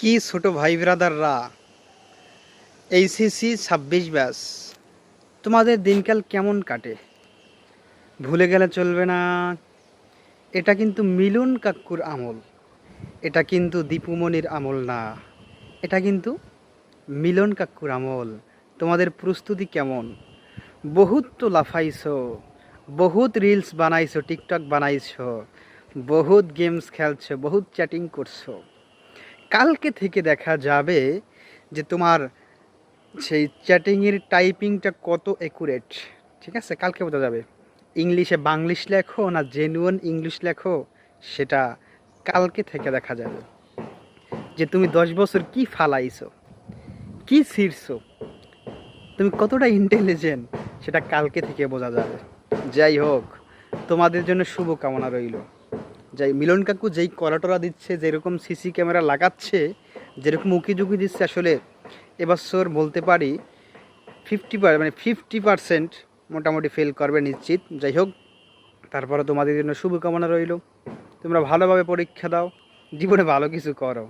কি ছোট ভাই ব্রাদাররা, এইচএসসি 26 ব্যাচ, তোমাদের দিনকাল কেমন কাটে? ভুলে গেলে চলবে না, এটা কিন্তু মিলন কাকুর আমল। এটা কিন্তু দীপুমণির আমল না, এটা কিন্তু মিলন কাকুর আমল। তোমাদের প্রস্তুতি কেমন? বহুত তো লাফাইছো, বহুত রিলস বানাইছো, টিকটক বানাইছো, বহুত গেমস খেলছো, বহুত চ্যাটিং করছো। কালকে থেকে দেখা যাবে যে তোমার সেই চ্যাটিংয়ের টাইপিংটা কত অ্যাকুরেট। ঠিক আছে, কালকে বোঝা যাবে। ইংলিশে বাংলিশ লেখো না জেনুইন ইংলিশ লেখো, সেটা কালকে থেকে দেখা যাবে। যে তুমি 10 বছর কি ফালাইছো, কি ছিঁড়ছো, তুমি কতটা ইন্টেলিজেন্ট, সেটা কালকে থেকে বোঝা যাবে। যাই হোক, তোমাদের জন্য শুভকামনা রইল। যাই মিলন কাকু যেই কলাটরা দিচ্ছে, যেরকম সিসি ক্যামেরা লাগাচ্ছে, যেরকম উকিঝুঁকি দিচ্ছে, আসলে এবছর বলতে পারি 50% মোটামুটি ফেল করবে নিশ্চিত। যাই হোক, তারপরে তোমাদের জন্য শুভকামনা রইল। তোমরা ভালোভাবে পরীক্ষা দাও, জীবনে ভালো কিছু করো।